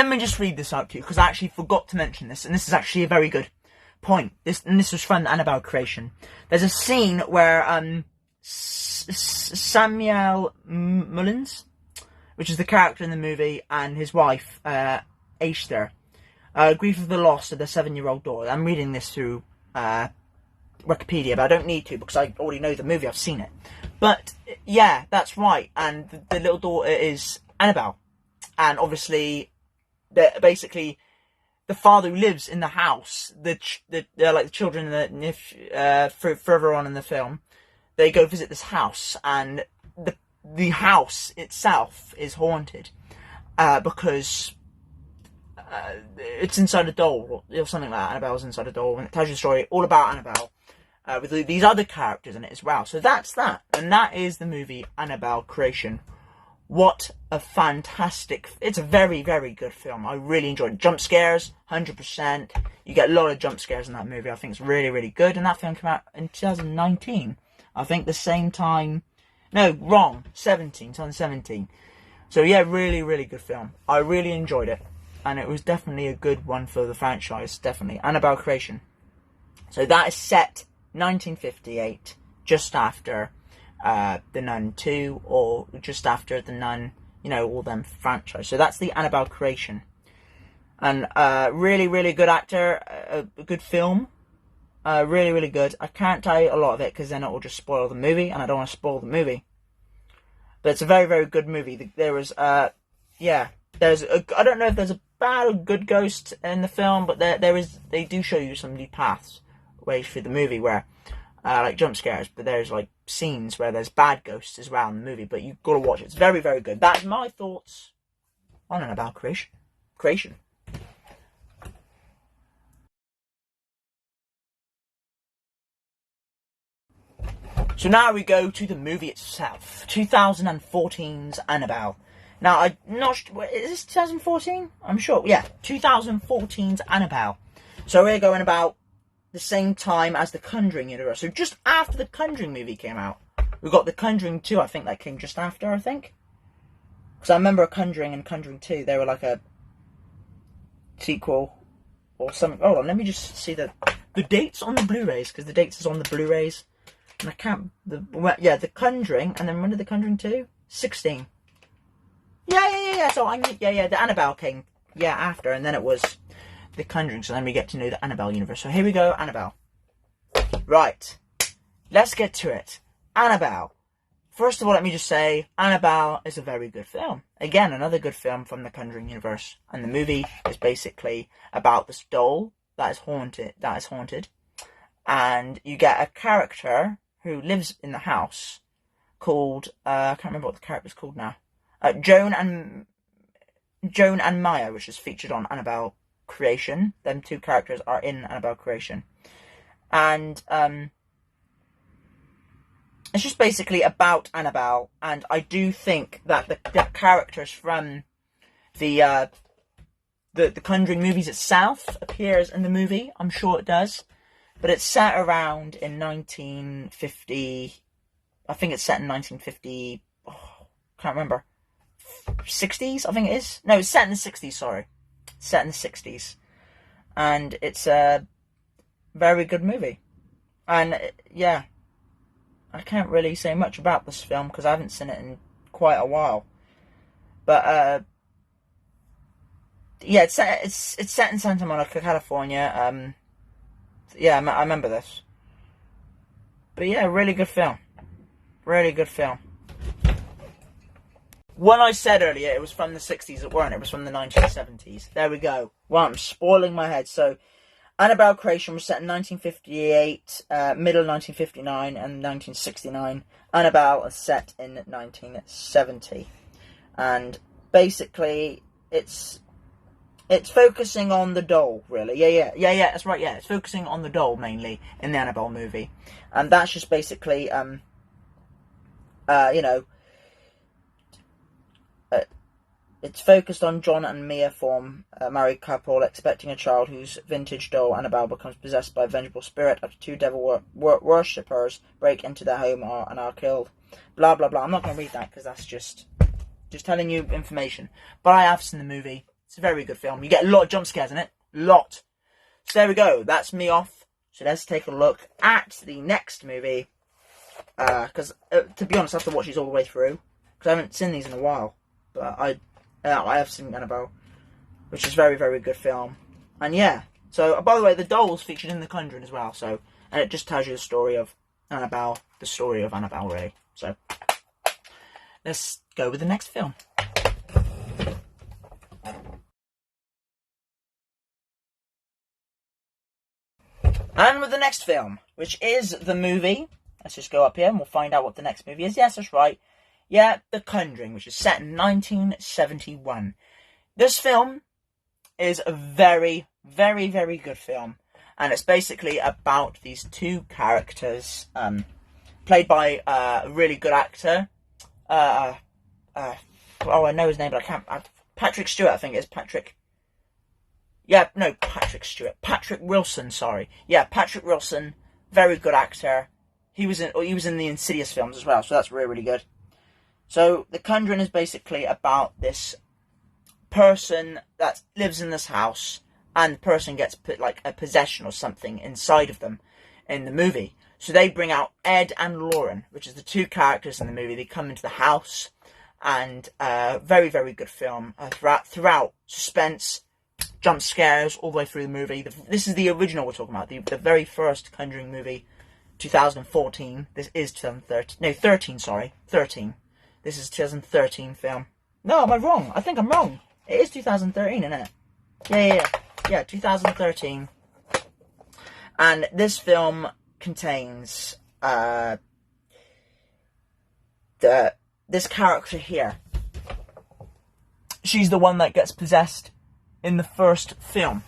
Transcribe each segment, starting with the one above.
let me just read this out to you, because I actually forgot to mention this, and this is actually a very good point. This was from the Annabelle creation. There's a scene where Samuel Mullins, which is the character in the movie, and his wife, Esther, grieve of the loss of their 7-year-old daughter. I'm reading this through Wikipedia, but I don't need to, because I already know the movie, I've seen it. But, yeah, that's right, and the little daughter is Annabelle. And obviously, basically, the father who lives in the house, like the children further on in the film, they go visit this house, and the house itself is haunted because it's inside a doll, or something like that. Annabelle's inside a doll, and it tells you a story all about Annabelle with these other characters in it as well. So that's that, and that is the movie Annabelle Creation. What a fantastic... It's a very, very good film. I really enjoyed it. Jump scares, 100%. You get a lot of jump scares in that movie. I think it's really, really good. And that film came out in 2019. I think the same time... No, wrong. 2017. So yeah, really, really good film. I really enjoyed it. And it was definitely a good one for the franchise. Definitely. Annabelle Creation. So that is set 1958, just after... The Nun 2, or just after The Nun, you know, all them franchise. So that's the Annabelle Creation. And really, really good actor, a good film. Really, really good. I can't tell you a lot of it, because then it will just spoil the movie, and I don't want to spoil the movie. But it's a very, very good movie. There was, I don't know if there's a bad or good ghost in the film, but they do show you some new paths, ways through the movie where, like jump scares, but there's like scenes where there's bad ghosts as well in the movie, but you've got to watch it. It's very, very good. That's my thoughts on Annabelle Creation. So now we go to the movie itself, 2014's Annabelle. Now, I'm not sure, is this 2014? I'm sure, yeah, 2014's Annabelle. So we're going about the same time as the Conjuring universe. So just after the Conjuring movie came out, we got the Conjuring 2, I think that came just after, I think. Because I remember Conjuring and Conjuring 2, they were like a sequel or something. Hold on, let me just see the dates on the Blu-rays, because the dates is on the Blu-rays. And I can't, the Conjuring, and then when did the Conjuring 2? 16. Yeah, so the Annabelle came, after, and then it was the Conjuring, so then we get to know the Annabelle universe. So here we go, Annabelle. Right, let's get to it. Annabelle. First of all, let me just say, Annabelle is a very good film. Again, another good film from the Conjuring universe. And the movie is basically about this doll that is haunted. And you get a character who lives in the house called, I can't remember what the character's called now. Joan and Maya, which is featured on Annabelle Creation. Them two characters are in Annabelle Creation. And it's just basically about Annabelle, and I do think that the characters from the Conjuring movies itself appears in the movie. I'm sure it does. But it's set around in 1950, I think it's set in 1950, can't remember, 60s, I think it is. No, it's set in the 60s, sorry. It's set in the 60s. And it's a very good movie. And, yeah, I can't really say much about this film, because I haven't seen it in quite a while. But, yeah, it's set in Santa Monica, California. Yeah, I remember this. But yeah, really good film. Really good film. When I said earlier it was from the 60s, it weren't. It was from the 1970s. There we go. Well, I'm spoiling my head. So, Annabelle Creation was set in 1958, middle 1959, and 1969. Annabelle is set in 1970. And basically, it's focusing on the doll, really. Yeah, that's right, yeah. It's focusing on the doll, mainly, in the Annabelle movie. And that's just basically, you know, it's focused on John and Mia form a married couple, expecting a child whose vintage doll, Annabelle, becomes possessed by a vengeful spirit after two devil worshippers break into their home and are killed. Blah, blah, blah. I'm not going to read that, because that's just telling you information. But I have seen the movie. It's a very good film. You get a lot of jump scares in it. Lot. So there we go. That's me off. So let's take a look at the next movie. Because, to be honest, I have to watch these all the way through. Because I haven't seen these in a while. But I have seen Annabelle. Which is a very, very good film. And yeah. So, by the way, the doll's featured in The Conjuring as well. So, and it just tells you the story of Annabelle. The story of Annabelle, really. So, let's go with the next film. And with the next film, which is the movie, let's just go up here and we'll find out what the next movie is. Yes, that's right. Yeah, The Conjuring, which is set in 1971. This film is a very, very, very good film. And it's basically about these two characters, played by a really good actor. I know his name, but I can't. Patrick Stewart, I think it is. Patrick Stewart. Patrick Wilson, sorry. Yeah, Patrick Wilson, very good actor. He was in the Insidious films as well, so that's really, really good. So, The Conjuring is basically about this person that lives in this house, and the person gets put like a possession or something inside of them in the movie. So they bring out Ed and Lauren, which is the two characters in the movie. They come into the house, and very, very good film. Throughout suspense, jump scares all the way through the movie. This is the original we're talking about, the very first Conjuring movie, 2014. This is 2013. No, 13. Sorry, 13. This is 2013 film. No, am I wrong? I think I'm wrong. It is 2013, isn't it? Yeah, 2013. And this film contains this character here. She's the one that gets possessed in the first film.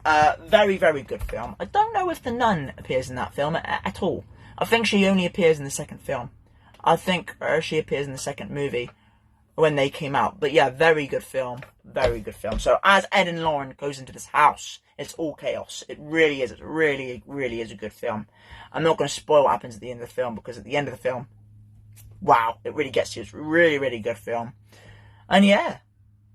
Very, very good film. I don't know if the nun appears in that film at all. I think she only appears in the second film. I think she appears in the second movie when they came out. But yeah, very good film. Very good film. So as Ed and Lauren goes into this house, it's all chaos. It really is. It really, really is a good film. I'm not going to spoil what happens at the end of the film, because at the end of the film, wow, it really gets you. It's a really, really good film. And yeah,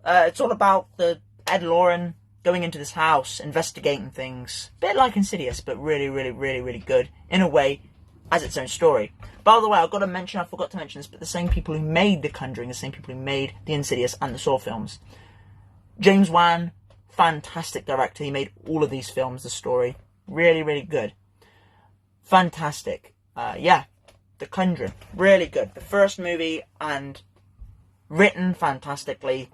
it's all about the Ed and Lauren going into this house, investigating things. A bit like Insidious, but really, really, really, really good. In a way, as its own story. By the way, I forgot to mention this, but the same people who made The Conjuring, the same people who made the Insidious and the Saw films. James Wan, fantastic director. He made all of these films, the story. Really, really good. Fantastic. Yeah, The Conjuring, really good. The first movie, and written fantastically.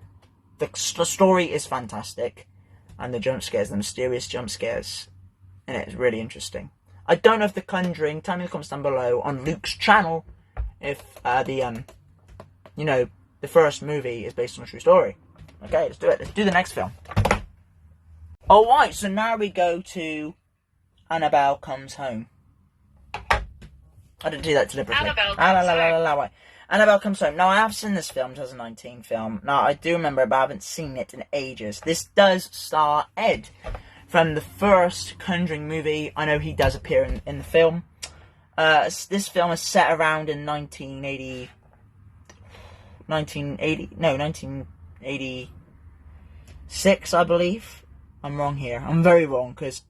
The story is fantastic. And the jump scares, the mysterious jump scares. And it is really interesting. I don't know if The Conjuring, tell me in the comments down below on Luke's channel, if the first movie is based on a true story. Okay, let's do it. Let's do the next film. Alright, so now we go to Annabelle Comes Home. I didn't do that deliberately. Annabelle Comes Home. Now, I have seen this film, 2019 film. Now, I do remember it, but I haven't seen it in ages. This does star Ed from the first Conjuring movie. I know he does appear in the film. This film is set around in 1986, I believe. I'm wrong here. I'm very wrong, because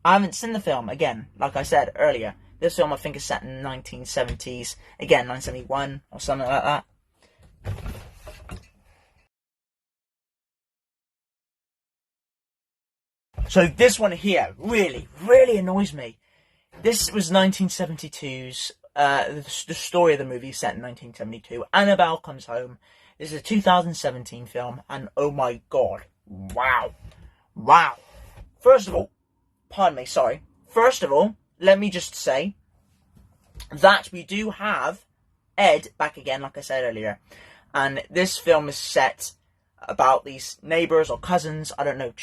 I haven't seen the film. Again, like I said earlier, this film I think is set in the 1970s. Again, 1971 or something like that. So this one here really, really annoys me. This was 1972's, the story of the movie set in 1972. Annabelle Comes Home. This is a 2017 film, and oh my god. Wow. Wow. First of all, pardon me, sorry. First of all, let me just say that we do have Ed back again, like I said earlier. And this film is set about these neighbours or cousins, I don't know,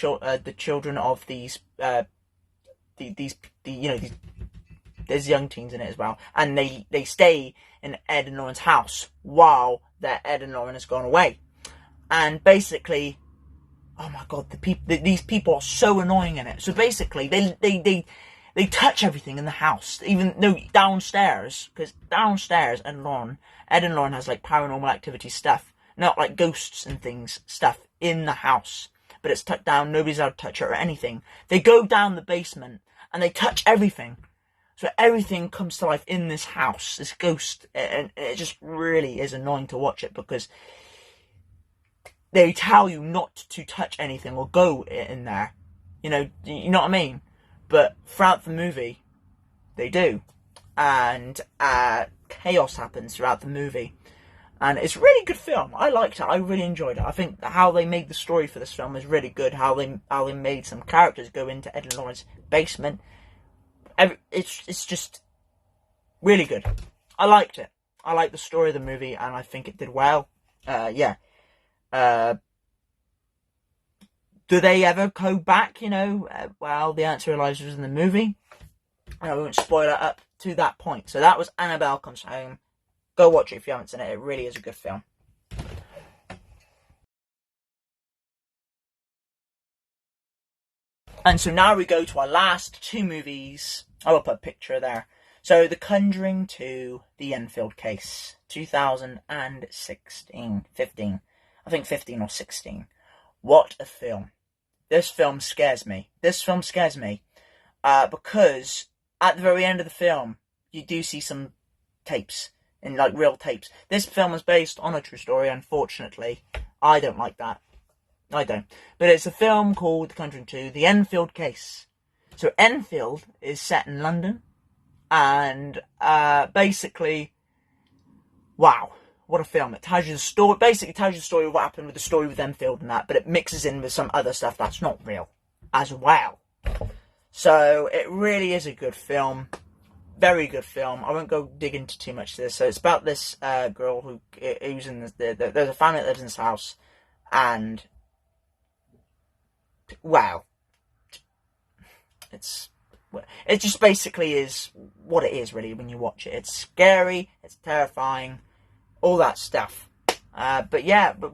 the children of these, there's young teens in it as well. And they stay in Ed and Lauren's house while their Ed and Lauren has gone away. And basically, oh my god, these people are so annoying in it. So basically, they touch everything in the house, even though downstairs, because downstairs Ed and Lauren has like paranormal activity stuff, not like ghosts and things, stuff in the house. but it's tucked down. Nobody's allowed to touch it or anything. They go down the basement and they touch everything. So everything comes to life in this house, this ghost, and it just really is annoying to watch it because they tell you not to touch anything or go in there. You know what I mean? But throughout the movie, they do. And chaos happens throughout the movie. And it's a really good film. I liked it. I really enjoyed it. I think how they made the story for this film is really good. How they made some characters go into Ed and Lauren's basement. It's just really good. I liked it. I liked the story of the movie, and I think it did well. Yeah. Do they ever go back? Well, the answer lies in the movie. I won't spoil it up to that point. So that was Annabelle Comes Home. Go watch it if you haven't seen it. It really is a good film. And so now we go to our last two movies. I will put a picture there. So The Conjuring 2, The Enfield Case. 2016. 15. I think 15 or 16. What a film. This film scares me. Because at the very end of the film, you do see some tapes. In like real tapes. This film is based on a true story, unfortunately. I don't like that. I don't. But it's a film called The Conjuring 2, The Enfield Case. So Enfield is set in London. And basically, wow, what a film. It tells you the story, basically tells you the story of what happened with the story with Enfield and that, but it mixes in with some other stuff that's not real as well. So it really is a good film. Very good film. I won't go dig into too much of this. So it's about this girl who's in there's a family that lives in this house, and wow, it just basically is what it is really when you watch it. It's scary, it's terrifying, all that stuff. But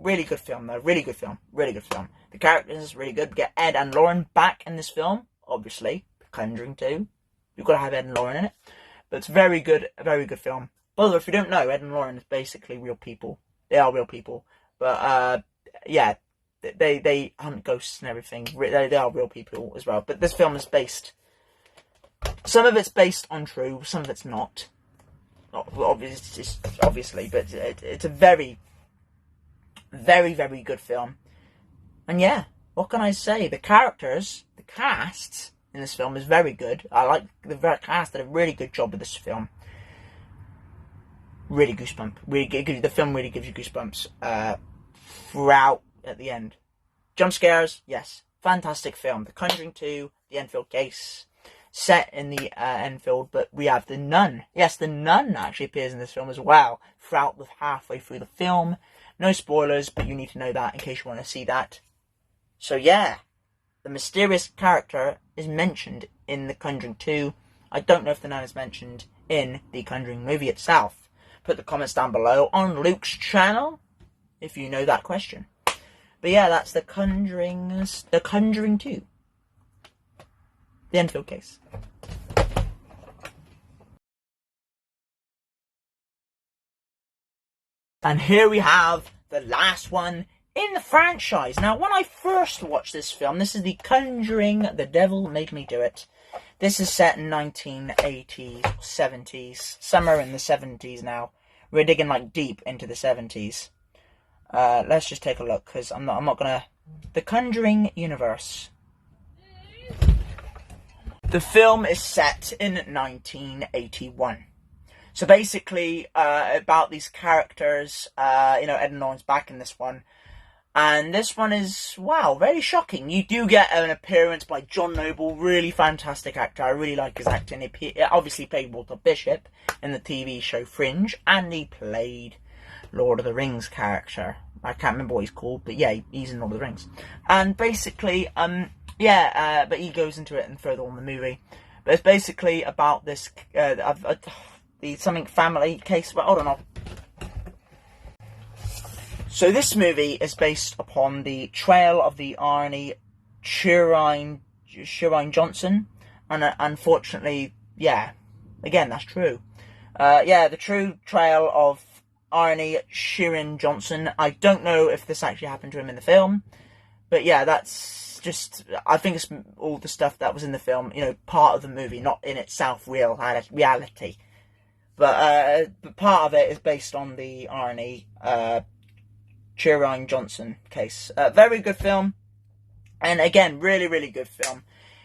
really good film though. Really good film. The characters are really good. We get Ed and Lauren back in this film, obviously. Conjuring 2. You've got to have Ed and Lauren in it. But it's a very good film. By the way, if you don't know, Ed and Lauren is basically real people. They are real people. But, yeah, they hunt ghosts and everything. They are real people as well. But this film is based... Some of it's based on true, some of it's not. Obviously, but it's a very, very, very good film. And yeah, what can I say? The characters, the cast in this film is very good. I like the cast did a really good job with this film. Really goosebump. The film really gives you goosebumps throughout at the end. Jump scares, yes. Fantastic film. The Conjuring 2, The Enfield Case. Set in the Enfield, but we have the nun. Yes, the nun actually appears in this film as well. Throughout halfway through the film. No spoilers, but you need to know that in case you want to see that. So yeah, the mysterious character is mentioned in The Conjuring 2. I don't know if the nun is mentioned in The Conjuring movie itself. Put the comments down below on Luke's channel if you know that question. But yeah, that's The Conjuring 2. The Enfield Case. And here we have the last one in the franchise. Now, when I first watched this film, this is The Conjuring, The Devil Made Me Do It. This is set in 1980s, 70s, somewhere in the 70s now. We're digging like deep into the 70s. Let's just take a look, because I'm not gonna... The Conjuring universe. The film is set in 1981. So basically, about these characters, Ed and Lauren's back in this one. And this one is, wow, very shocking. You do get an appearance by John Noble, really fantastic actor. I really like his acting. He obviously played Walter Bishop in the TV show Fringe, and he played Lord of the Rings character. I can't remember what he's called, but yeah, he's in Lord of the Rings. And basically, but he goes into it and further on in the movie. But it's basically about this, the something family case. But hold on. So this movie is based upon the trail of the Arnie Shirine Johnson, and unfortunately, yeah, again that's true. The true trail of Arnie Shirine Johnson. I don't know if this actually happened to him in the film, But yeah, that's just, I think it's all the stuff that was in the film, you know, part of the movie, not in itself reality. But part of it is based on the R&E Conjuring Johnson case. Very good film. And again, really, really good film.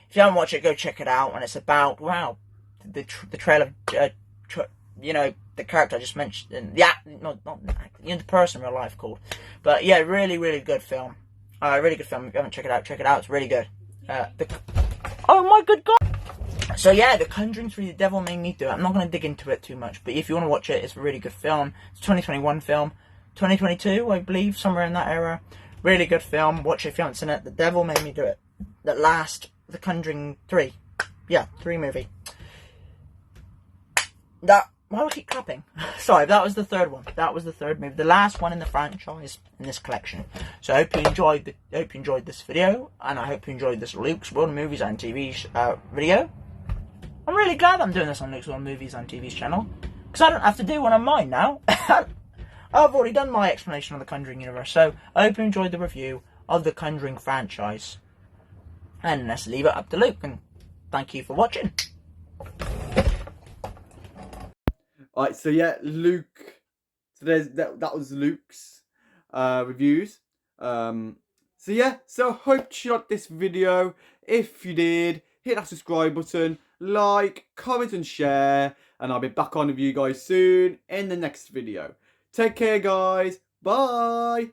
If you haven't watched it, go check it out. And it's about, wow, the trail of, you know, the character I just mentioned. Yeah, not you know, the person in real life called. But yeah, really, really good film. Really good film. If you haven't checked it out, check it out. It's really good. Oh my good God. So yeah, The Conjuring 3, The Devil Made Me Do It. I'm not going to dig into it too much, but if you want to watch it, it's a really good film. It's a 2021 film. 2022, I believe, somewhere in that era. Really good film. Watch it if you haven't seen it. The Devil Made Me Do It. The Conjuring 3. Yeah, 3 movie. Why do I keep clapping? Sorry, that was the third one. That was the third movie. The last one in the franchise in this collection. So I hope you enjoyed this video, and I hope you enjoyed this Luke's World of Movies and TV's video. I'm really glad I'm doing this on Luke's World of Movies and TV's channel, because I don't have to do one on mine now. I've already done my explanation of the Conjuring universe, so I hope you enjoyed the review of the Conjuring franchise. And let's leave it up to Luke, and thank you for watching. Alright, so yeah, Luke. So that was Luke's reviews. So yeah, so hope you liked this video. If you did, hit that subscribe button, like, comment and share, and I'll be back on with you guys soon in the next video. Take care, guys. Bye.